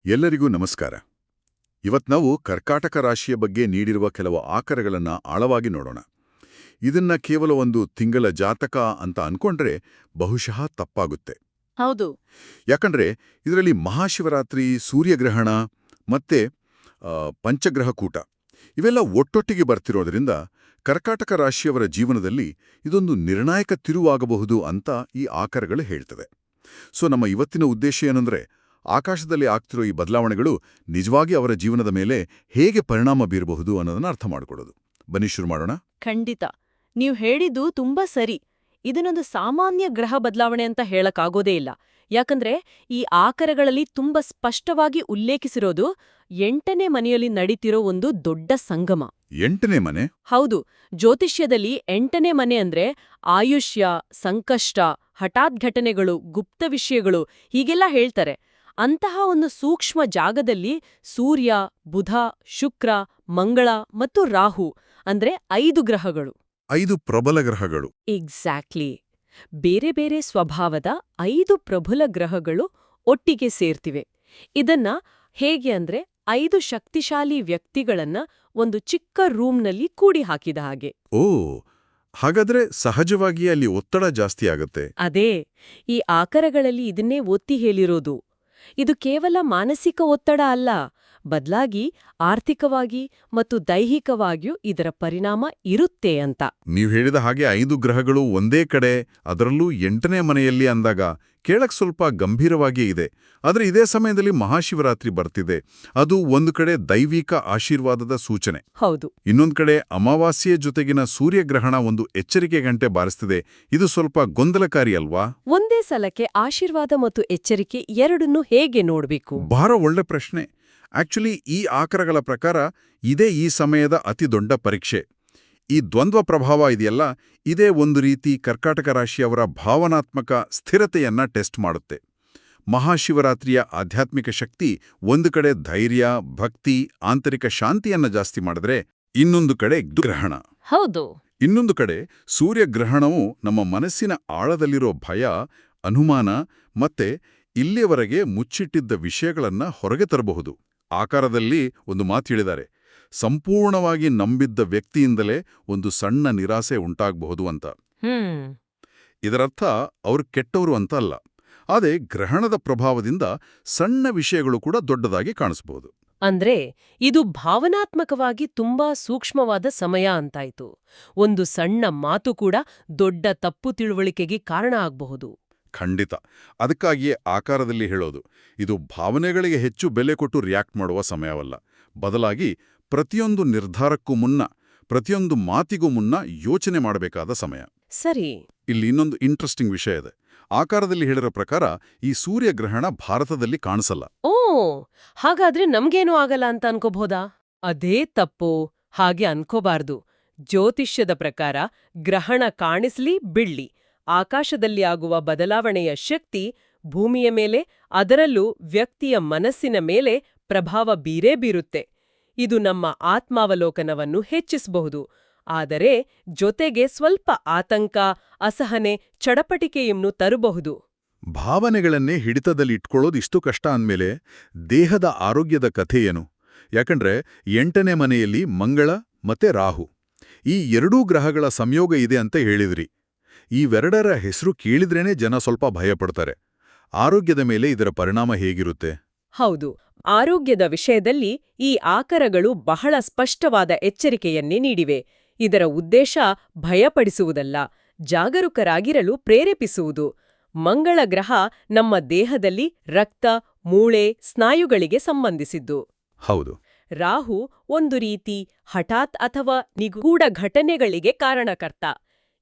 ಎಲ್ಲರಿಗೂ ನಮಸ್ಕಾರ. ಇವತ್ತು ನಾವು ಕರ್ಕಾಟಕ ರಾಶಿಯ ಬಗ್ಗೆ ನೀಡಿರುವ ಕೆಲವು ಆಕರಗಳನ್ನು ಆಳವಾಗಿ ನೋಡೋಣ. ಇದನ್ನ ಕೇವಲ ಒಂದು ತಿಂಗಳ ಜಾತಕ ಅಂತ ಅನ್ಕೊಂಡ್ರೆ ಬಹುಶಃ ತಪ್ಪಾಗುತ್ತೆ. ಹೌದು. ಯಾಕಂದ್ರೆ ಇದರಲ್ಲಿ ಮಹಾಶಿವರಾತ್ರಿ, ಸೂರ್ಯಗ್ರಹಣ ಮತ್ತೆ ಪಂಚಗ್ರಹ ಕೂಟ ಇವೆಲ್ಲ ಒಟ್ಟೊಟ್ಟಿಗೆ ಬರ್ತಿರೋದ್ರಿಂದ ಕರ್ಕಾಟಕ ರಾಶಿಯವರ ಜೀವನದಲ್ಲಿ ಇದೊಂದು ನಿರ್ಣಾಯಕ ತಿರುವಾಗಬಹುದು ಅಂತ ಈ ಆಕರಗಳು ಹೇಳ್ತವೆ. ಸೊ ನಮ್ಮ ಇವತ್ತಿನ ಉದ್ದೇಶ ಏನಂದ್ರೆ ಆಕಾಶದಲ್ಲಿ ಆಗ್ತಿರೋ ಈ ಬದಲಾವಣೆಗಳು ನಿಜವಾಗಿ ಅವರ ಜೀವನದ ಮೇಲೆ ಹೇಗೆ ಪರಿಣಾಮ ಬೀರಬಹುದು ಅನ್ನೋದನ್ನ ಅರ್ಥ ಮಾಡಿಕೊಳ್ಳೋದು. ಬನ್ನಿ ಶುರು ಮಾಡೋಣ. ಖಂಡಿತ. ನೀವು ಹೇಳಿದ್ದು ತುಂಬಾ ಸರಿ. ಇದನ್ನೊಂದು ಸಾಮಾನ್ಯ ಗ್ರಹ ಬದಲಾವಣೆ ಅಂತ ಹೇಳಕ್ಕಾಗೋದೇ ಇಲ್ಲ. ಯಾಕಂದ್ರೆ ಈ ಆಕರಗಳಲ್ಲಿ ತುಂಬಾ ಸ್ಪಷ್ಟವಾಗಿ ಉಲ್ಲೇಖಿಸಿರೋದು 8ನೇ ಮನೆಯಲ್ಲಿ ನಡೀತಿರೋ ಒಂದು ದೊಡ್ಡ ಸಂಗಮ. 8ನೇ ಮನೆ? ಹೌದು. ಜ್ಯೋತಿಷ್ಯದಲ್ಲಿ 8ನೇ ಮನೆ ಅಂದ್ರೆ ಆಯುಷ್ಯ, ಸಂಕಷ್ಟ, ಹಠಾತ್ ಘಟನೆಗಳು, ಗುಪ್ತ ವಿಷಯಗಳು ಹೀಗೆಲ್ಲ ಹೇಳ್ತಾರೆ. ಅಂತಹ ಒಂದು ಸೂಕ್ಷ್ಮ ಜಾಗದಲ್ಲಿ ಸೂರ್ಯ, ಬುಧ, ಶುಕ್ರ, ಮಂಗಳ ಮತ್ತು ರಾಹು ಅಂದ್ರೆ 5 ಗ್ರಹಗಳು. 5 ಪ್ರಬಲ ಗ್ರಹಗಳು. ಎಕ್ಸಾಕ್ಟ್ಲಿ. ಬೇರೆ ಬೇರೆ ಸ್ವಭಾವದ 5 ಪ್ರಬಲ ಗ್ರಹಗಳು ಒಟ್ಟಿಗೆ ಸೇರ್ತಿವೆ. ಇದನ್ನ ಹೇಗೆ ಅಂದ್ರೆ 5 ಶಕ್ತಿಶಾಲಿ ವ್ಯಕ್ತಿಗಳನ್ನ ಒಂದು ಚಿಕ್ಕ ರೂಮ್ನಲ್ಲಿ ಕೂಡಿ ಹಾಕಿದ ಹಾಗೆ. ಓ, ಹಾಗಾದ್ರೆ ಸಹಜವಾಗಿ ಅಲ್ಲಿ ಒತ್ತಡ ಜಾಸ್ತಿ ಆಗತ್ತೆ. ಅದೇ, ಈ ಆಕರಗಳಲ್ಲಿ ಇದನ್ನೇ ಒತ್ತಿ ಹೇಳಿರೋದು. ಇದು ಕೇವಲ ಮಾನಸಿಕ ಒತ್ತಡ ಅಲ್ಲ, ಬದಲಾಗಿ ಆರ್ಥಿಕವಾಗಿ ಮತ್ತು ದೈಹಿಕವಾಗಿಯೂ ಇದರ ಪರಿಣಾಮ ಇರುತ್ತೆ ಅಂತ. ನೀವು ಹೇಳಿದ ಹಾಗೆ 5 ಗ್ರಹಗಳು ಒಂದೇ ಕಡೆ, ಅದರಲ್ಲೂ 8ನೇ ಮನೆಯಲ್ಲಿ ಅಂದಾಗ ಕೇಳಕ್ ಸ್ವಲ್ಪ ಗಂಭೀರವಾಗಿಯೇ ಇದೆ. ಆದರೆ ಇದೇ ಸಮಯದಲ್ಲಿ ಮಹಾಶಿವರಾತ್ರಿ ಬರ್ತಿದೆ. ಅದು ಒಂದು ಕಡೆ ದೈವಿಕ ಆಶೀರ್ವಾದದ ಸೂಚನೆ. ಹೌದು. ಇನ್ನೊಂದು ಕಡೆ ಅಮಾವಾಸ್ಯೆಯ ಜೊತೆಗಿನ ಸೂರ್ಯಗ್ರಹಣ ಒಂದು ಎಚ್ಚರಿಕೆ ಗಂಟೆ ಬಾರಿಸ್ತಿದೆ. ಇದು ಸ್ವಲ್ಪ ಗೊಂದಲಕಾರಿ ಅಲ್ವಾ? ಒಂದೇ ಸಲಕ್ಕೆ ಆಶೀರ್ವಾದ ಮತ್ತು ಎಚ್ಚರಿಕೆ ಎರಡನ್ನೂ ಹೇಗೆ ನೋಡ್ಬೇಕು? ಬಹಳ ಒಳ್ಳೆ ಪ್ರಶ್ನೆ. ಆಕ್ಚುಲಿ ಈ ಆಕರಗಳ ಪ್ರಕಾರ ಇದೇ ಈ ಸಮಯದ ಅತಿ ದೊಡ್ಡ ಪರೀಕ್ಷೆ. ಈ ದ್ವಂದ್ವ ಪ್ರಭಾವ ಇದೆಯಲ್ಲ, ಇದೇ ಒಂದು ರೀತಿ ಕರ್ಕಾಟಕ ರಾಶಿಯವರ ಭಾವನಾತ್ಮಕ ಸ್ಥಿರತೆಯನ್ನ ಟೆಸ್ಟ್ ಮಾಡುತ್ತೆ. ಮಹಾಶಿವರಾತ್ರಿಯ ಆಧ್ಯಾತ್ಮಿಕ ಶಕ್ತಿ ಒಂದು ಕಡೆ ಧೈರ್ಯ, ಭಕ್ತಿ, ಆಂತರಿಕ ಶಾಂತಿಯನ್ನ ಜಾಸ್ತಿ ಮಾಡಿದ್ರೆ, ಇನ್ನೊಂದು ಕಡೆ ಗ್ರಹಣ. ಹೌದು. ಇನ್ನೊಂದು ಕಡೆ ಸೂರ್ಯಗ್ರಹಣವು ನಮ್ಮ ಮನಸ್ಸಿನ ಆಳದಲ್ಲಿರೋ ಭಯ, ಅನುಮಾನ ಮತ್ತೆ ಇಲ್ಲಿಯವರೆಗೆ ಮುಚ್ಚಿಟ್ಟಿದ್ದ ವಿಷಯಗಳನ್ನ ಹೊರಗೆ ತರಬಹುದು. ಆಕಾರದಲ್ಲಿ ಒಂದು ಮಾತು ಹೇಳಿದ್ದಾರೆ, ಸಂಪೂರ್ಣವಾಗಿ ನಂಬಿದ್ದ ವ್ಯಕ್ತಿಯಿಂದಲೇ ಒಂದು ಸಣ್ಣ ನಿರಾಸೆ ಉಂಟಾಗಬಹುದು ಅಂತ. ಇದರರ್ಥ ಅವರು ಕೆಟ್ಟವರು ಅಂತ ಅಲ್ಲ, ಆದರೆ ಗ್ರಹಣದ ಪ್ರಭಾವದಿಂದ ಸಣ್ಣ ವಿಷಯಗಳು ಕೂಡ ದೊಡ್ಡದಾಗಿ ಕಾಣಿಸಬಹುದು. ಅಂದ್ರೆ ಇದು ಭಾವನಾತ್ಮಕವಾಗಿ ತುಂಬಾ ಸೂಕ್ಷ್ಮವಾದ ಸಮಯ ಅಂತಾಯ್ತು. ಒಂದು ಸಣ್ಣ ಮಾತು ಕೂಡ ದೊಡ್ಡ ತಪ್ಪು ತಿಳುವಳಿಕೆಗೆ ಕಾರಣ ಆಗಬಹುದು. ಖಂಡಿತ. ಅದಕ್ಕಾಗಿಯೇ ಆಕಾರದಲ್ಲಿ ಹೇಳೋದು, ಇದು ಭಾವನೆಗಳಿಗೆ ಹೆಚ್ಚು ಬೆಲೆ ಕೊಟ್ಟು ರಿಯಾಕ್ಟ್ ಮಾಡುವ ಸಮಯವಲ್ಲ, ಬದಲಾಗಿ ಪ್ರತಿಯೊಂದು ನಿರ್ಧಾರಕ್ಕೂ ಮುನ್ನ, ಪ್ರತಿಯೊಂದು ಮಾತಿಗೂ ಮುನ್ನ ಯೋಚನೆ ಮಾಡಬೇಕಾದ ಸಮಯ. ಸರಿ. ಇಲ್ಲಿ ಇನ್ನೊಂದು ಇಂಟ್ರೆಸ್ಟಿಂಗ್ ವಿಷಯ ಇದೆ. ಆಕಾರದಲ್ಲಿ ಹೇಳಿರೋ ಪ್ರಕಾರ ಈ ಸೂರ್ಯಗ್ರಹಣ ಭಾರತದಲ್ಲಿ ಕಾಣಿಸಲ್ಲ. ಓ, ಹಾಗಾದ್ರೆ ನಮ್ಗೇನೂ ಆಗಲ್ಲ ಅಂತ ಅನ್ಕೋಬಹುದಾ? ಅದೇ ತಪ್ಪು. ಹಾಗೆ ಅನ್ಕೋಬಾರ್ದು. ಜ್ಯೋತಿಷ್ಯದ ಪ್ರಕಾರ ಗ್ರಹಣ ಕಾಣಿಸ್ಲಿ ಬಿಡ್ಲಿ, ಆಕಾಶದಲ್ಲಿ ಆಗುವ ಬದಲಾವಣೆಯ ಶಕ್ತಿ ಭೂಮಿಯ ಮೇಲೆ, ಅದರಲ್ಲೂ ವ್ಯಕ್ತಿಯ ಮನಸ್ಸಿನ ಮೇಲೆ ಪ್ರಭಾವ ಬೀರೇ ಬೀರುತ್ತೆ. ಇದು ನಮ್ಮ ಆತ್ಮಾವಲೋಕನವನ್ನು ಹೆಚ್ಚಿಸಬಹುದು, ಆದರೆ ಜೊತೆಗೆ ಸ್ವಲ್ಪ ಆತಂಕ, ಅಸಹನೆ, ಚಡಪಟಿಕೆಯನ್ನು ತರಬಹುದು. ಭಾವನೆಗಳನ್ನೇ ಹಿಡಿತದಲ್ಲಿ ಇಟ್ಕೊಳ್ಳೋದು ಇಷ್ಟು ಕಷ್ಟ ಅಂದ್ಮೇಲೆ ದೇಹದ ಆರೋಗ್ಯದ ಕಥೆ ಏನು? ಯಾಕಂದ್ರೆ 8ನೇ ಮನೆಯಲ್ಲಿ ಮಂಗಳ ಮತ್ತೆ ರಾಹು, ಈ ಎರಡೂ ಗ್ರಹಗಳ ಸಂಯೋಗ ಇದೆ ಅಂತ ಹೇಳಿದ್ರಿ. ಇವೆರಡರ ಹೆಸರು ಕೇಳಿದ್ರೇನೆ ಜನ ಸ್ವಲ್ಪ ಭಯಪಡ್ತಾರೆ. ಆರೋಗ್ಯದ ಮೇಲೆ ಇದರ ಪರಿಣಾಮ ಹೇಗಿರುತ್ತೆ? ಹೌದು. ಆರೋಗ್ಯದ ವಿಷಯದಲ್ಲಿ ಈ ಆಕರಗಳು ಬಹಳ ಸ್ಪಷ್ಟವಾದ ಎಚ್ಚರಿಕೆಯನ್ನೇ ನೀಡಿವೆ. ಇದರ ಉದ್ದೇಶ ಭಯಪಡಿಸುವುದಲ್ಲ, ಜಾಗರೂಕರಾಗಿರಲು ಪ್ರೇರೇಪಿಸುವುದು. ಮಂಗಳ ಗ್ರಹ ನಮ್ಮ ದೇಹದಲ್ಲಿ ರಕ್ತ, ಮೂಳೆ, ಸ್ನಾಯುಗಳಿಗೆ ಸಂಬಂಧಿಸಿದ್ದು. ಹೌದು. ರಾಹು ಒಂದು ರೀತಿ ಹಠಾತ್ ಅಥವಾ ನಿಗೂಢ ಘಟನೆಗಳಿಗೆ ಕಾರಣಕರ್ತ.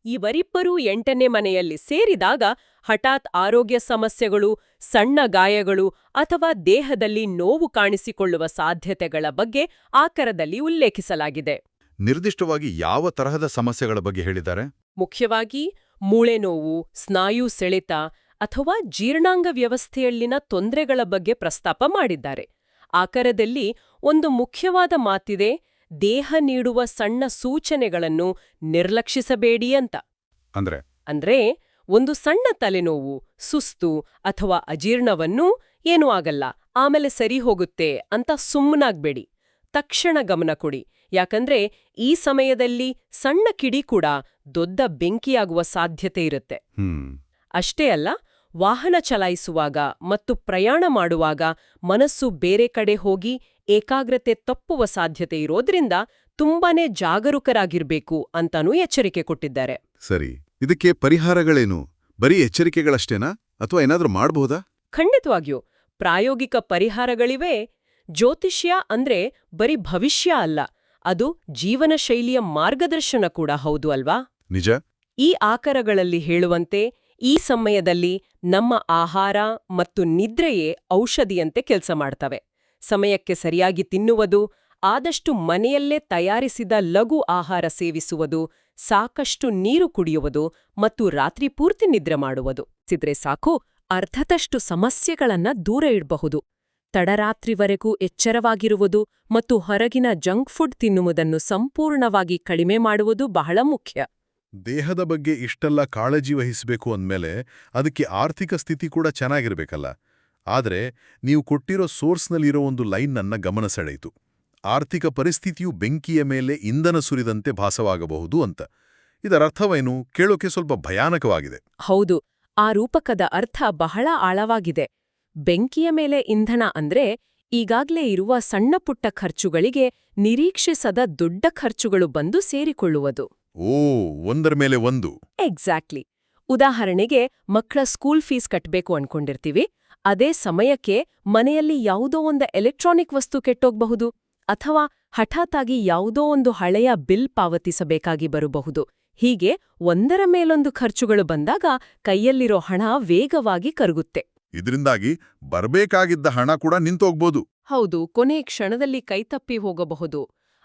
ಇವರಿಬ್ಬರೂ 8ನೇ ಮನೆಯಲ್ಲಿ ಸೇರಿದಾಗ ಹಠಾತ್ ಆರೋಗ್ಯ ಸಮಸ್ಯೆಗಳು, ಸಣ್ಣ ಗಾಯಗಳು ಅಥವಾ ದೇಹದಲ್ಲಿ ನೋವು ಕಾಣಿಸಿಕೊಳ್ಳುವ ಸಾಧ್ಯತೆಗಳ ಬಗ್ಗೆ ಆಕರದಲ್ಲಿ ಉಲ್ಲೇಖಿಸಲಾಗಿದೆ. ನಿರ್ದಿಷ್ಟವಾಗಿ ಯಾವ ತರಹದ ಸಮಸ್ಯೆಗಳ ಬಗ್ಗೆ ಹೇಳಿದ್ದಾರೆ? ಮುಖ್ಯವಾಗಿ ಮೂಳೆ ನೋವು, ಸ್ನಾಯು ಸೆಳೆತ ಅಥವಾ ಜೀರ್ಣಾಂಗ ವ್ಯವಸ್ಥೆಯಲ್ಲಿನ ತೊಂದರೆಗಳ ಬಗ್ಗೆ ಪ್ರಸ್ತಾಪ ಮಾಡಿದ್ದಾರೆ. ಆಕರದಲ್ಲಿ ಒಂದು ಮುಖ್ಯವಾದ ಮಾತಿದೆ, ದೇಹ ನೀಡುವ ಸಣ್ಣ ಸೂಚನೆಗಳನ್ನು ನಿರ್ಲಕ್ಷಿಸಬೇಡಿ ಅಂತ. ಅಂದ್ರೆ ಒಂದು ಸಣ್ಣ ತಲೆನೋವು, ಸುಸ್ತು ಅಥವಾ ಅಜೀರ್ಣವನ್ನೂ ಏನೂ ಆಗಲ್ಲ, ಆಮೇಲೆ ಸರಿ ಹೋಗುತ್ತೆ ಅಂತ ಸುಮ್ಮನಾಗ್ಬೇಡಿ. ತಕ್ಷಣ ಗಮನ ಕೊಡಿ. ಯಾಕಂದ್ರೆ ಈ ಸಮಯದಲ್ಲಿ ಸಣ್ಣ ಕಿಡಿ ಕೂಡ ದೊಡ್ಡ ಬೆಂಕಿಯಾಗುವ ಸಾಧ್ಯತೆ ಇರುತ್ತೆ. ಅಷ್ಟೇ ಅಲ್ಲ, ವಾಹನ ಚಲಾಯಿಸುವಾಗ ಮತ್ತು ಪ್ರಯಾಣ ಮಾಡುವಾಗ ಮನಸ್ಸು ಬೇರೆ ಕಡೆ ಹೋಗಿ ಏಕಾಗ್ರತೆ ತಪ್ಪುವ ಸಾಧ್ಯತೆ ಇರೋದ್ರಿಂದ ತುಂಬಾನೇ ಜಾಗರೂಕರಾಗಿರ್ಬೇಕು ಅಂತಾನೂ ಎಚ್ಚರಿಕೆ ಕೊಟ್ಟಿದ್ದಾರೆ. ಸರಿ, ಇದಕ್ಕೆ ಪರಿಹಾರಗಳೇನು? ಬರೀ ಎಚ್ಚರಿಕೆಗಳಷ್ಟೇನಾ ಅಥವಾ ಏನಾದ್ರೂ ಮಾಡಬಹುದಾ? ಖಂಡಿತವಾಗಿಯೂ ಪ್ರಾಯೋಗಿಕ ಪರಿಹಾರಗಳಿವೆ. ಜ್ಯೋತಿಷ್ಯ ಅಂದ್ರೆ ಬರೀ ಭವಿಷ್ಯ ಅಲ್ಲ, ಅದು ಜೀವನ ಶೈಲಿಯ ಮಾರ್ಗದರ್ಶನ ಕೂಡ ಹೌದು ಅಲ್ವಾ? ನಿಜ. ಈ ಆಕರಗಳಲ್ಲಿ ಹೇಳುವಂತೆ ಈ ಸಮಯದಲ್ಲಿ ನಮ್ಮ ಆಹಾರ ಮತ್ತು ನಿದ್ರೆಯೇ ಔಷಧಿಯಂತೆ ಕೆಲಸ ಮಾಡ್ತವೆ. ಸಮಯಕ್ಕೆ ಸರಿಯಾಗಿ ತಿನ್ನುವುದು, ಆದಷ್ಟು ಮನೆಯಲ್ಲೇ ತಯಾರಿಸಿದ ಲಘು ಆಹಾರ ಸೇವಿಸುವುದು, ಸಾಕಷ್ಟು ನೀರು ಕುಡಿಯುವುದು ಮತ್ತು ರಾತ್ರಿ ಪೂರ್ತಿ ನಿದ್ರೆ ಮಾಡುವುದು ಸಿದ್ರೆ ಸಾಕು, ಅರ್ಧದಷ್ಟು ಸಮಸ್ಯೆಗಳನ್ನ ದೂರ ಇಡಬಹುದು. ತಡರಾತ್ರಿವರೆಗೂ ಎಚ್ಚರವಾಗಿರುವುದು ಮತ್ತು ಹೊರಗಿನ ಜಂಕ್ ಫುಡ್ ತಿನ್ನುವುದನ್ನು ಸಂಪೂರ್ಣವಾಗಿ ಕಡಿಮೆ ಮಾಡುವುದು ಬಹಳ ಮುಖ್ಯ. ದೇಹದ ಬಗ್ಗೆ ಇಷ್ಟೆಲ್ಲ ಕಾಳಜಿ ವಹಿಸಬೇಕು ಅಂದ್ಮೇಲೆ ಅದಕ್ಕೆ ಆರ್ಥಿಕ ಸ್ಥಿತಿ ಕೂಡ ಚೆನ್ನಾಗಿರ್ಬೇಕಲ್ಲ. ಆದರೆ ನೀವು ಕೊಟ್ಟಿರೋ ಸೋರ್ಸ್ನಲ್ಲಿರೋ ಒಂದು ಲೈನ್ ನನ್ನ ಗಮನ ಸೆಳೆಯಿತು. ಆರ್ಥಿಕ ಪರಿಸ್ಥಿತಿಯು ಬೆಂಕಿಯ ಮೇಲೆ ಇಂಧನ ಸುರಿದಂತೆ ಭಾಸವಾಗಬಹುದು ಅಂತ. ಇದರ ಅರ್ಥವೇನು? ಕೇಳೋಕೆ ಸ್ವಲ್ಪ ಭಯಾನಕವಾಗಿದೆ. ಹೌದು, ಆ ರೂಪಕದ ಅರ್ಥ ಬಹಳ ಆಳವಾಗಿದೆ. ಬೆಂಕಿಯ ಮೇಲೆ ಇಂಧನ ಅಂದ್ರೆ ಈಗಾಗ್ಲೇ ಇರುವ ಸಣ್ಣಪುಟ್ಟ ಖರ್ಚುಗಳಿಗೆ ನಿರೀಕ್ಷಿಸದ ದೊಡ್ಡ ಖರ್ಚುಗಳು ಬಂದು ಸೇರಿಕೊಳ್ಳುವುದು. ಒಂದರ ಮೇಲೆ ಒಂದು. ಎಕ್ಸಾಕ್ಟ್ಲಿ. ಉದಾಹರಣೆಗೆ, ಮಕ್ಕಳ ಸ್ಕೂಲ್ ಫೀಸ್ ಕಟ್ಬೇಕು ಅನ್ಕೊಂಡಿರ್ತೀವಿ. ಅದೇ ಸಮಯಕ್ಕೆ ಮನೆಯಲ್ಲಿ ಯಾವುದೋ ಒಂದು ಎಲೆಕ್ಟ್ರಾನಿಕ್ ವಸ್ತು ಕೆಟ್ಟೋಗ್ಬಹುದು, ಅಥವಾ ಹಠಾತ್ತಾಗಿ ಯಾವುದೋ ಒಂದು ಹಳೆಯ ಬಿಲ್ ಪಾವತಿಸಬೇಕಾಗಿ ಬರಬಹುದು. ಹೀಗೆ ಒಂದರ ಮೇಲೊಂದು ಖರ್ಚುಗಳು ಬಂದಾಗ ಕೈಯಲ್ಲಿರೋ ಹಣ ವೇಗವಾಗಿ ಕರಗುತ್ತೆ. ಇದರಿಂದಾಗಿ ಬರ್ಬೇಕಾಗಿದ್ದ ಹಣ ಕೂಡ ನಿಂತೋಗ್ಬೋದು. ಹೌದು, ಕೊನೆ ಕ್ಷಣದಲ್ಲಿ ಕೈತಪ್ಪಿ ಹೋಗಬಹುದು,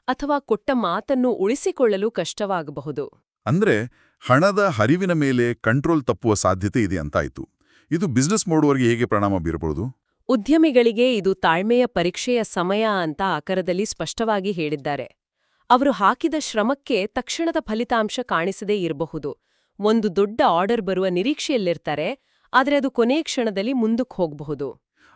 ಅಥವಾ ಕೊಟ್ಟ ಮಾತನ್ನು ಉಳಿಸಿಕೊಳ್ಳಲು ಕಷ್ಟವಾಗಬಹುದು. ಅಂದ್ರೆ ಹಣದ ಹರಿವಿನ ಮೇಲೆ ಕಂಟ್ರೋಲ್ ತಪ್ಪುವ ಸಾಧ್ಯತೆ ಇದೆ ಅಂತಾಯ್ತು. ಇದು ಬಿಸ್ನೆಸ್ ಮಾಡುವವರಿಗೆ ಹೇಗೆ ಪರಿಣಾಮ ಬೀರಬಹುದು? ಉದ್ಯಮಿಗಳಿಗೆ ಇದು ತಾಳ್ಮೆಯ ಪರೀಕ್ಷೆಯ ಸಮಯ ಅಂತ ಆಕರದಲ್ಲಿ ಸ್ಪಷ್ಟವಾಗಿ ಹೇಳಿದ್ದಾರೆ. ಅವರು ಹಾಕಿದ ಶ್ರಮಕ್ಕೆ ತಕ್ಷಣದ ಫಲಿತಾಂಶ ಕಾಣಿಸದೇ ಇರಬಹುದು. ಒಂದು ದೊಡ್ಡ ಆರ್ಡರ್ ಬರುವ ನಿರೀಕ್ಷೆಯಲ್ಲಿರ್ತಾರೆ, ಆದರೆ ಅದು ಕೊನೆ ಕ್ಷಣದಲ್ಲಿ ಮುಂದಕ್ಕೆ ಹೋಗಬಹುದು.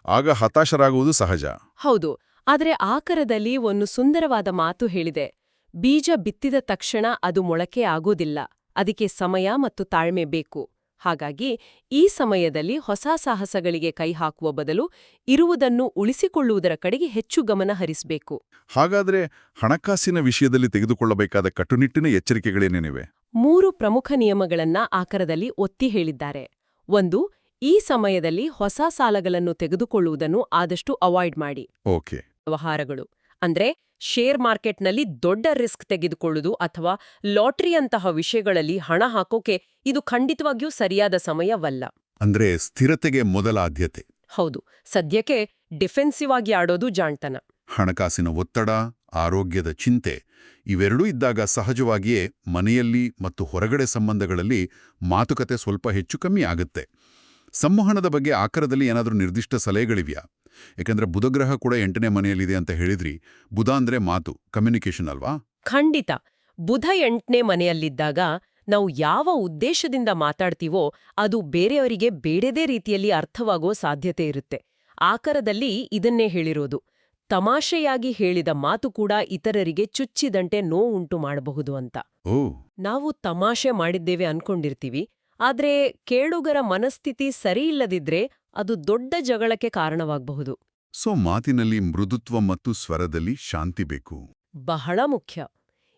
ಆಗ ಹತಾಶರಾಗುವುದು ಸಹಜ. ಹೌದು, ಆದರೆ ಆಕರದಲ್ಲಿ ಒಂದು ಸುಂದರವಾದ ಮಾತು ಹೇಳಿದೆ: ಬೀಜ ಬಿತ್ತಿದ ತಕ್ಷಣ ಅದು ಮೊಳಕೆ ಆಗೋದಿಲ್ಲ, ಅದಕ್ಕೆ ಸಮಯ ಮತ್ತು ತಾಳ್ಮೆ ಬೇಕು. ಹಾಗಾಗಿ ಈ ಸಮಯದಲ್ಲಿ ಹೊಸ ಸಾಹಸಗಳಿಗೆ ಕೈ ಹಾಕುವ ಬದಲು ಇರುವುದನ್ನು ಉಳಿಸಿಕೊಳ್ಳುವುದರ ಕಡೆಗೆ ಹೆಚ್ಚು ಗಮನ ಹರಿಸಬೇಕು. ಹಾಗಾದ್ರೆ ಹಣಕಾಸಿನ ವಿಷಯದಲ್ಲಿ ತೆಗೆದುಕೊಳ್ಳಬೇಕಾದ ಕಟ್ಟುನಿಟ್ಟಿನ ಎಚ್ಚರಿಕೆಗಳೇನೇನಿವೆ? 3 ಪ್ರಮುಖ ನಿಯಮಗಳನ್ನ ಆಕರದಲ್ಲಿ ಒತ್ತಿ ಹೇಳಿದ್ದಾರೆ. 1. ಈ ಸಮಯದಲ್ಲಿ ಹೊಸ ಸಾಲಗಳನ್ನು ತೆಗೆದುಕೊಳ್ಳುವುದನ್ನು ಆದಷ್ಟು ಅವಾಯ್ಡ್ ಮಾಡಿ. ಓಕೆ. ವ್ಯವಹಾರಗಳು ಅಂದ್ರೆ ಶೇರ್ ಮಾರ್ಕೆಟ್ನಲ್ಲಿ ದೊಡ್ಡ ರಿಸ್ಕ್ ತೆಗೆದುಕೊಳ್ಳುವುದು ಅಥವಾ ಲಾಟರಿಯಂತಹ ವಿಷಯಗಳಲ್ಲಿ ಹಣ ಹಾಕೋಕೆ ಇದು ಖಂಡಿತವಾಗಿಯೂ ಸರಿಯಾದ ಸಮಯವಲ್ಲ. ಅಂದ್ರೆ ಸ್ಥಿರತೆಗೆ ಮೊದಲ ಆದ್ಯತೆ. ಹೌದು, ಸದ್ಯಕ್ಕೆ ಡಿಫೆನ್ಸಿವ್ ಆಗಿ ಆಡೋದು ಜಾಣ್ತನ. ಹಣಕಾಸಿನ ಒತ್ತಡ, ಆರೋಗ್ಯದ ಚಿಂತೆ ಇವೆರಡೂ ಇದ್ದಾಗ ಸಹಜವಾಗಿಯೇ ಮನೆಯಲ್ಲಿ ಮತ್ತು ಹೊರಗಡೆ ಸಂಬಂಧಗಳಲ್ಲಿ ಮಾತುಕತೆ ಸ್ವಲ್ಪ ಹೆಚ್ಚು ಕಮ್ಮಿ ಆಗುತ್ತೆ. ಸಂವಹನದ ಬಗ್ಗೆ ಆಕರದಲ್ಲಿ ಏನಾದರೂ ನಿರ್ದಿಷ್ಟ ಸಲಹೆಗಳಿವ್ಯಾ? ಯಾಕಂದ್ರೆ ಬುಧಗ್ರಹ ಕೂಡ 8ನೇ ಮನೆಯಲ್ಲಿದೆ ಅಂತ ಹೇಳಿದ್ರಿ. ಬುಧ ಅಂದ್ರೆ ಮಾತು, ಕಮ್ಯುನಿಕೇಶನ್ ಅಲ್ವಾ? ಖಂಡಿತ. ಬುಧ 8ನೇ ಮನೆಯಲ್ಲಿದ್ದಾಗ ನಾವು ಯಾವ ಉದ್ದೇಶದಿಂದ ಮಾತಾಡ್ತೀವೋ ಅದು ಬೇರೆಯವರಿಗೆ ಬೇಡದೇ ರೀತಿಯಲ್ಲಿ ಅರ್ಥವಾಗೋ ಸಾಧ್ಯತೆ ಇರುತ್ತೆ. ಆಕರದಲ್ಲಿ ಇದನ್ನೇ ಹೇಳಿರೋದು. ತಮಾಷೆಯಾಗಿ ಹೇಳಿದ ಮಾತು ಕೂಡ ಇತರರಿಗೆ ಚುಚ್ಚಿದಂತೆ ನೋವುಂಟು ಮಾಡಬಹುದು ಅಂತ. ನಾವು ತಮಾಷೆ ಮಾಡಿದ್ದೇವೆ ಅನ್ಕೊಂಡಿರ್ತೀವಿ, ಆದ್ರೆ ಕೇಳುಗರ ಮನಸ್ಥಿತಿ ಸರಿಯಿಲ್ಲದಿದ್ರೆ ಅದು ದೊಡ್ಡ ಜಗಳಕ್ಕೆ ಕಾರಣವಾಗಬಹುದು. ಮಾತಿನಲ್ಲಿ ಮೃದುತ್ವ ಮತ್ತು ಸ್ವರದಲ್ಲಿ ಶಾಂತಿ ಬೇಕು. ಬಹಳ ಮುಖ್ಯ.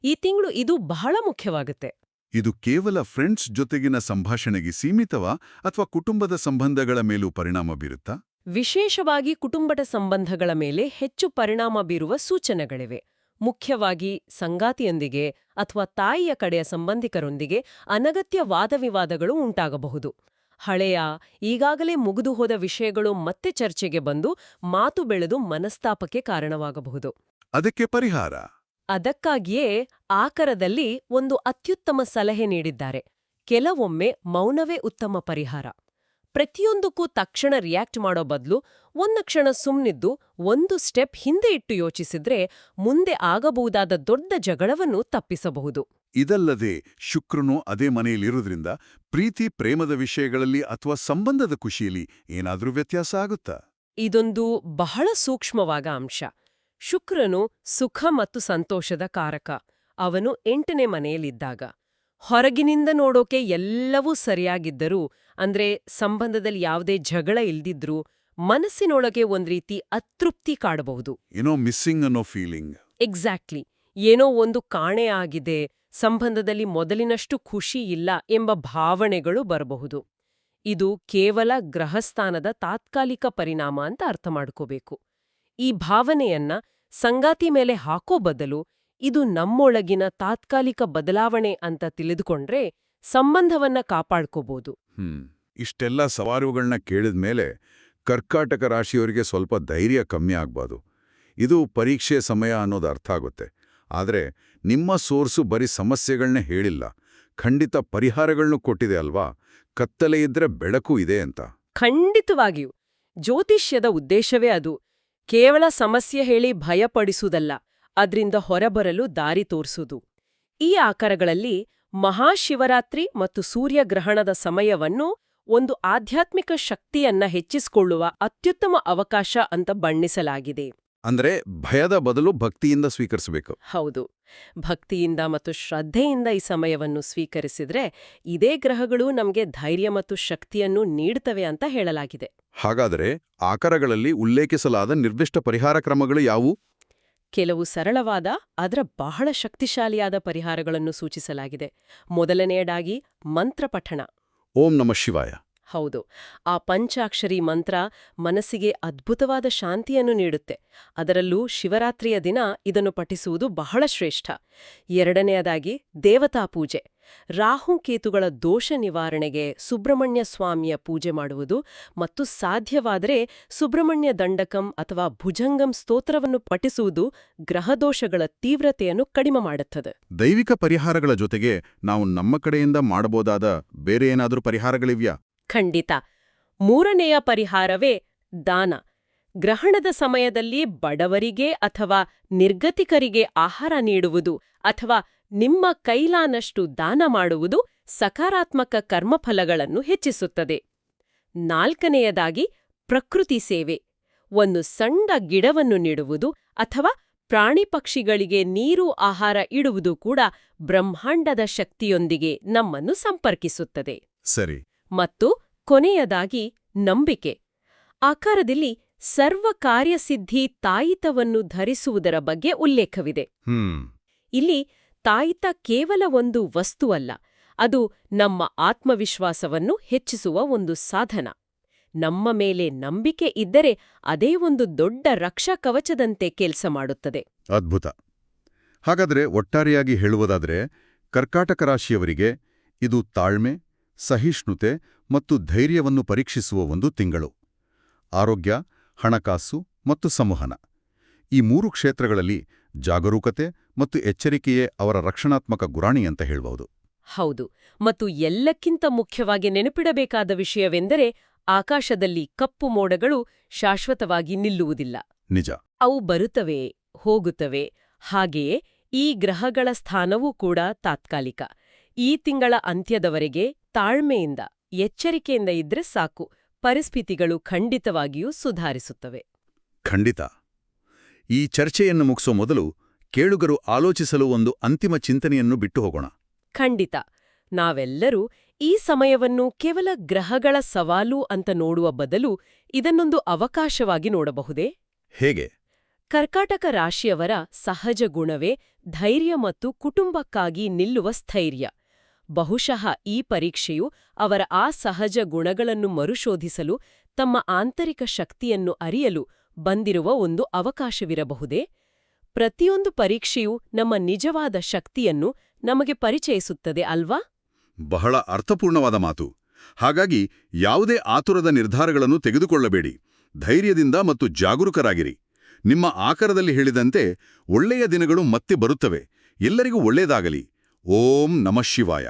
ಈ ತಿಂಗಳು ಇದು ಬಹಳ ಮುಖ್ಯವಾಗುತ್ತೆ. ಇದು ಕೇವಲ ಫ್ರೆಂಡ್ಸ್ ಜೊತೆಗಿನ ಸಂಭಾಷಣೆಗೆ ಸೀಮಿತವಾ ಅಥವಾ ಕುಟುಂಬದ ಸಂಬಂಧಗಳ ಮೇಲೂ ಪರಿಣಾಮ ಬೀರುತ್ತಾ? ವಿಶೇಷವಾಗಿ ಕುಟುಂಬದ ಸಂಬಂಧಗಳ ಮೇಲೆ ಹೆಚ್ಚು ಪರಿಣಾಮ ಬೀರುವ ಸೂಚನೆಗಳಿವೆ. ಮುಖ್ಯವಾಗಿ ಸಂಗಾತಿಯೊಂದಿಗೆ ಅಥವಾ ತಾಯಿಯ ಕಡೆಯ ಸಂಬಂಧಿಕರೊಂದಿಗೆ ಅನಗತ್ಯ ವಾದವಿವಾದಗಳು ಉಂಟಾಗಬಹುದು. ಹಳೆಯ, ಈಗಾಗಲೇ ಮುಗಿದು ಹೋದ ವಿಷಯಗಳು ಮತ್ತೆ ಚರ್ಚೆಗೆ ಬಂದು ಮಾತು ಬೆಳೆದು ಮನಸ್ತಾಪಕ್ಕೆ ಕಾರಣವಾಗಬಹುದು. ಅದಕ್ಕೆ ಪರಿಹಾರ? ಅದಕ್ಕಾಗಿಯೇ ಆಕರದಲ್ಲಿ ಒಂದು ಅತ್ಯುತ್ತಮ ಸಲಹೆ ನೀಡಿದ್ದಾರೆ. ಕೆಲವೊಮ್ಮೆ ಮೌನವೇ ಉತ್ತಮ ಪರಿಹಾರ. ಪ್ರತಿಯೊಂದಕ್ಕೂ ತಕ್ಷಣ ರಿಯಾಕ್ಟ್ ಮಾಡೋ ಬದಲು ಒಂದು ಕ್ಷಣ ಸುಮ್ನಿದ್ದು ಒಂದು ಸ್ಟೆಪ್ ಹಿಂದೆ ಇಟ್ಟು ಯೋಚಿಸಿದ್ರೆ ಮುಂದೆ ಆಗಬಹುದಾದ ದೊಡ್ಡ ಜಗಳವನ್ನು ತಪ್ಪಿಸಬಹುದು. ಇದಲ್ಲದೆ ಶುಕ್ರನು ಅದೇ ಮನೆಯಲ್ಲಿರೋದ್ರಿಂದ ಪ್ರೀತಿ ಪ್ರೇಮದ ವಿಷಯಗಳಲ್ಲಿ ಅಥವಾ ಸಂಬಂಧದ ಖುಷಿಯಲ್ಲಿ ಏನಾದ್ರೂ ವ್ಯತ್ಯಾಸ ಆಗುತ್ತಾ? ಇದೊಂದು ಬಹಳ ಸೂಕ್ಷ್ಮವಾದ ಅಂಶ. ಶುಕ್ರನು ಸುಖ ಮತ್ತು ಸಂತೋಷದ ಕಾರಕ. ಅವನು 8ನೇ ಮನೆಯಲ್ಲಿದ್ದಾಗ ಹೊರಗಿನಿಂದ ನೋಡೋಕೆ ಎಲ್ಲವೂ ಸರಿಯಾಗಿದ್ದರೂ, ಅಂದ್ರೆ ಸಂಬಂಧದಲ್ಲಿ ಯಾವುದೇ ಜಗಳ ಇಲ್ದಿದ್ರೂ, ಮನಸ್ಸಿನೊಳಗೆ ಒಂದ್ರೀತಿ ಅತೃಪ್ತಿ ಕಾಡಬಹುದು. ಏನೋ ಮಿಸ್ಸಿಂಗ್ ಅನ್ನೋ ಫೀಲಿಂಗ್. ಎಕ್ಸಾಕ್ಟ್ಲಿ. ಏನೋ ಒಂದು ಕಾಣೆ ಆಗಿದೆ, ಸಂಬಂಧದಲ್ಲಿ ಮೊದಲಿನಷ್ಟು ಖುಷಿ ಇಲ್ಲ ಎಂಬ ಭಾವನೆಗಳು ಬರಬಹುದು. ಇದು ಕೇವಲ ಗ್ರಹಸ್ಥಾನದ ತಾತ್ಕಾಲಿಕ ಪರಿಣಾಮ ಅಂತ ಅರ್ಥ ಮಾಡ್ಕೋಬೇಕು. ಈ ಭಾವನೆಯನ್ನ ಸಂಗಾತಿ ಮೇಲೆ ಹಾಕೋ ಬದಲು ಇದು ನಮ್ಮೊಳಗಿನ ತಾತ್ಕಾಲಿಕ ಬದಲಾವಣೆ ಅಂತ ತಿಳಿದುಕೊಂಡ್ರೆ ಸಂಬಂಧವನ್ನ ಕಾಪಾಡ್ಕೋಬಹುದು. ಇಷ್ಟೆಲ್ಲ ಸವಾಲುಗಳನ್ನ ಕೇಳಿದ್ಮೇಲೆ ಕರ್ಕಾಟಕ ರಾಶಿಯವರಿಗೆ ಸ್ವಲ್ಪ ಧೈರ್ಯ ಕಮ್ಮಿ ಆಗ್ಬಾದು. ಇದು ಪರೀಕ್ಷೆ ಸಮಯ ಅನ್ನೋದು ಅರ್ಥ ಆಗುತ್ತೆ. ಆದರೆ ನಿಮ್ಮ ಸೋರ್ಸು ಬರೀ ಸಮಸ್ಯೆಗಳನ್ನೇ ಹೇಳಿಲ್ಲ, ಖಂಡಿತ ಪರಿಹಾರಗಳನ್ನು ಕೊಟ್ಟಿದೆ ಅಲ್ವಾ? ಕತ್ತಲೆ ಇದ್ರೆ ಬೆಳಕು ಇದೆ ಅಂತ. ಖಂಡಿತವಾಗಿಯೂ. ಜ್ಯೋತಿಷ್ಯದ ಉದ್ದೇಶವೇ ಅದು. ಕೇವಲ ಸಮಸ್ಯೆ ಹೇಳಿ ಭಯಪಡಿಸುವುದಲ್ಲ, ಅದ್ರಿಂದ ಹೊರಬರಲು ದಾರಿ ತೋರಿಸುವುದು. ಈ ಆಕಾರಗಳಲ್ಲಿ ಮಹಾಶಿವರಾತ್ರಿ ಮತ್ತು ಸೂರ್ಯಗ್ರಹಣದ ಸಮಯವನ್ನು ಒಂದು ಆಧ್ಯಾತ್ಮಿಕ ಶಕ್ತಿಯನ್ನ ಹೆಚ್ಚಿಸಿಕೊಳ್ಳುವ ಅತ್ಯುತ್ತಮ ಅವಕಾಶ ಅಂತ ಬಣ್ಣಿಸಲಾಗಿದೆ. ಅಂದ್ರೆ ಭಯದ ಬದಲು ಭಕ್ತಿಯಿಂದ ಸ್ವೀಕರಿಸಬೇಕು. ಹೌದು. ಭಕ್ತಿಯಿಂದ ಮತ್ತು ಶ್ರದ್ಧೆಯಿಂದ ಈ ಸಮಯವನ್ನು ಸ್ವೀಕರಿಸಿದ್ರೆ ಇದೇ ಗ್ರಹಗಳು ನಮಗೆ ಧೈರ್ಯ ಮತ್ತು ಶಕ್ತಿಯನ್ನು ನೀಡುತ್ತವೆ ಅಂತ ಹೇಳಲಾಗಿದೆ. ಹಾಗಾದರೆ ಆಕಾರಗಳಲ್ಲಿ ಉಲ್ಲೇಖಿಸಲಾದ ನಿರ್ದಿಷ್ಟ ಪರಿಹಾರ ಕ್ರಮಗಳು ಯಾವುವು? ಕೆಲವು ಸರಳವಾದ ಅದರ ಬಹಳ ಶಕ್ತಿಶಾಲಿಯಾದ ಪರಿಹಾರಗಳನ್ನು ಸೂಚಿಸಲಾಗಿದೆ. ಮೊದಲನೆಯದಾಗಿ ಮಂತ್ರಪಠಣ. ಓಂ ನಮಃ ಶಿವಾಯ. ಹೌದು. ಆ ಪಂಚಾಕ್ಷರಿ ಮಂತ್ರ ಮನಸ್ಸಿಗೆ ಅದ್ಭುತವಾದ ಶಾಂತಿಯನ್ನು ನೀಡುತ್ತೆ. ಅದರಲ್ಲೂ ಶಿವರಾತ್ರಿಯ ದಿನ ಇದನ್ನು ಪಠಿಸುವುದು ಬಹಳ ಶ್ರೇಷ್ಠ. ಎರಡನೆಯದಾಗಿ ದೇವತಾ ಪೂಜೆ. ರಾಹುಕೇತುಗಳ ದೋಷ ನಿವಾರಣೆಗೆ ಸುಬ್ರಹ್ಮಣ್ಯ ಸ್ವಾಮಿಯ ಪೂಜೆ ಮಾಡುವುದು ಮತ್ತು ಸಾಧ್ಯವಾದರೆ ಸುಬ್ರಹ್ಮಣ್ಯ ದಂಡಕಂ ಅಥವಾ ಭುಜಂಗಂ ಸ್ತೋತ್ರವನ್ನು ಪಠಿಸುವುದು ಗ್ರಹದೋಷಗಳ ತೀವ್ರತೆಯನ್ನು ಕಡಿಮೆ ಮಾಡುತ್ತದೆ. ದೈವಿಕ ಪರಿಹಾರಗಳ ಜೊತೆಗೆ ನಾವು ನಮ್ಮ ಕಡೆಯಿಂದ ಮಾಡಬಹುದಾದ ಬೇರೆ ಏನಾದರೂ ಪರಿಹಾರಗಳಿವ್ಯಾ? ಖಂಡಿತ. ಮೂರನೆಯ ಪರಿಹಾರವೇ ದಾನ. ಗ್ರಹಣದ ಸಮಯದಲ್ಲಿ ಬಡವರಿಗೆ ಅಥವಾ ನಿರ್ಗತಿಕರಿಗೆ ಆಹಾರ ನೀಡುವುದು ಅಥವಾ ನಿಮ್ಮ ಕೈಲಾನಷ್ಟು ದಾನ ಮಾಡುವುದು ಸಕಾರಾತ್ಮಕ ಕರ್ಮಫಲಗಳನ್ನು ಹೆಚ್ಚಿಸುತ್ತದೆ. ನಾಲ್ಕನೆಯದಾಗಿ ಪ್ರಕೃತಿ ಸೇವೆ. ಒಂದು ಸಣ್ಣ ಗಿಡವನ್ನು ನೆಡುವುದು ಅಥವಾ ಪ್ರಾಣಿ ಪಕ್ಷಿಗಳಿಗೆ ನೀರು ಆಹಾರ ಇಡುವುದು ಕೂಡ ಬ್ರಹ್ಮಾಂಡದ ಶಕ್ತಿಯೊಂದಿಗೆ ನಮ್ಮನ್ನು ಸಂಪರ್ಕಿಸುತ್ತದೆ. ಸರಿ. ಮತ್ತು ಕೊನೆಯದಾಗಿ ನಂಬಿಕೆ. ಆಕಾರದಲ್ಲಿ ಸರ್ವ ಕಾರ್ಯಸಿದ್ಧಿ ತಾಯಿತವನ್ನು ಧರಿಸುವುದರ ಬಗ್ಗೆ ಉಲ್ಲೇಖವಿದೆ. ಇಲ್ಲಿ ತಾಯಿತ ಕೇವಲ ಒಂದು ವಸ್ತುವಲ್ಲ, ಅದು ನಮ್ಮ ಆತ್ಮವಿಶ್ವಾಸವನ್ನು ಹೆಚ್ಚಿಸುವ ಒಂದು ಸಾಧನ. ನಮ್ಮ ಮೇಲೆ ನಂಬಿಕೆ ಇದ್ದರೆ ಅದೇ ಒಂದು ದೊಡ್ಡ ರಕ್ಷಾ ಕವಚದಂತೆ ಕೆಲಸ ಮಾಡುತ್ತದೆ. ಅದ್ಭುತ. ಹಾಗಾದರೆ ಒಟ್ಟಾರೆಯಾಗಿ ಹೇಳುವುದಾದರೆ ಕರ್ಕಾಟಕ ರಾಶಿಯವರಿಗೆ ಇದು ತಾಳ್ಮೆ, ಸಹಿಷ್ಣುತೆ ಮತ್ತು ಧೈರ್ಯವನ್ನು ಪರೀಕ್ಷಿಸುವ ಒಂದು ತಿಂಗಳು. ಆರೋಗ್ಯ, ಹಣಕಾಸು ಮತ್ತು ಸಂವಹನ ಈ 3 ಕ್ಷೇತ್ರಗಳಲ್ಲಿ ಜಾಗರೂಕತೆ ಮತ್ತು ಎಚ್ಚರಿಕೆಯೇ ಅವರ ರಕ್ಷಣಾತ್ಮಕ ಗುರಾಣಿ ಅಂತ ಹೇಳಬಹುದು. ಹೌದು. ಮತ್ತು ಎಲ್ಲಕ್ಕಿಂತ ಮುಖ್ಯವಾಗಿ ನೆನಪಿಡಬೇಕಾದ ವಿಷಯವೆಂದರೆ ಆಕಾಶದಲ್ಲಿ ಕಪ್ಪು ಮೋಡಗಳು ಶಾಶ್ವತವಾಗಿ ನಿಲ್ಲುವುದಿಲ್ಲ. ನಿಜ. ಅವು ಬರುತ್ತವೆ, ಹೋಗುತ್ತವೆ. ಹಾಗೆಯೇ ಈ ಗ್ರಹಗಳ ಸ್ಥಾನವೂ ಕೂಡ ತಾತ್ಕಾಲಿಕ. ಈ ತಿಂಗಳ ಅಂತ್ಯದವರೆಗೆ ತಾಳ್ಮೆಯಿಂದ, ಎಚ್ಚರಿಕೆಯಿಂದ ಇದ್ರೆ ಸಾಕು, ಪರಿಸ್ಥಿತಿಗಳು ಖಂಡಿತವಾಗಿಯೂ ಸುಧಾರಿಸುತ್ತವೆ. ಖಂಡಿತ. ಈ ಚರ್ಚೆಯನ್ನು ಮುಗಿಸೋ ಮೊದಲು ಕೇಳುಗರು ಆಲೋಚಿಸಲು ಒಂದು ಅಂತಿಮ ಚಿಂತನೆಯನ್ನು ಬಿಟ್ಟು ಹೋಗೋಣ. ಖಂಡಿತ. ನಾವೆಲ್ಲರೂ ಈ ಸಮಯವನ್ನು ಕೇವಲ ಗ್ರಹಗಳ ಸವಾಲು ಅಂತ ನೋಡುವ ಬದಲು ಇದನ್ನೊಂದು ಅವಕಾಶವಾಗಿ ನೋಡಬಹುದೇ? ಹೇಗೆ? ಕರ್ಕಾಟಕ ರಾಶಿಯವರ ಸಹಜ ಗುಣವೇ ಧೈರ್ಯ ಮತ್ತು ಕುಟುಂಬಕ್ಕಾಗಿ ನಿಲ್ಲುವ ಸ್ಥೈರ್ಯ. ಬಹುಶಃ ಈ ಪರೀಕ್ಷೆಯು ಅವರ ಆ ಸಹಜ ಗುಣಗಳನ್ನು ಮರುಶೋಧಿಸಲು, ತಮ್ಮ ಆಂತರಿಕ ಶಕ್ತಿಯನ್ನು ಅರಿಯಲು ಬಂದಿರುವ ಒಂದು ಅವಕಾಶವಿರಬಹುದೇ? ಪ್ರತಿಯೊಂದು ಪರೀಕ್ಷೆಯೂ ನಮ್ಮ ನಿಜವಾದ ಶಕ್ತಿಯನ್ನು ನಮಗೆ ಪರಿಚಯಿಸುತ್ತದೆ ಅಲ್ವಾ? ಬಹಳ ಅರ್ಥಪೂರ್ಣವಾದ ಮಾತು. ಹಾಗಾಗಿ ಯಾವುದೇ ಆತುರದ ನಿರ್ಧಾರಗಳನ್ನು ತೆಗೆದುಕೊಳ್ಳಬೇಡಿ. ಧೈರ್ಯದಿಂದ ಮತ್ತು ಜಾಗರೂಕರಾಗಿರಿ. ನಿಮ್ಮ ಆಕಾರದಲ್ಲಿ ಹೇಳಿದಂತೆ ಒಳ್ಳೆಯ ದಿನಗಳು ಮತ್ತೆ ಬರುತ್ತವೆ. ಎಲ್ಲರಿಗೂ ಒಳ್ಳೆಯದಾಗಲಿ. ಓಂ ನಮಃ ಶಿವಾಯ.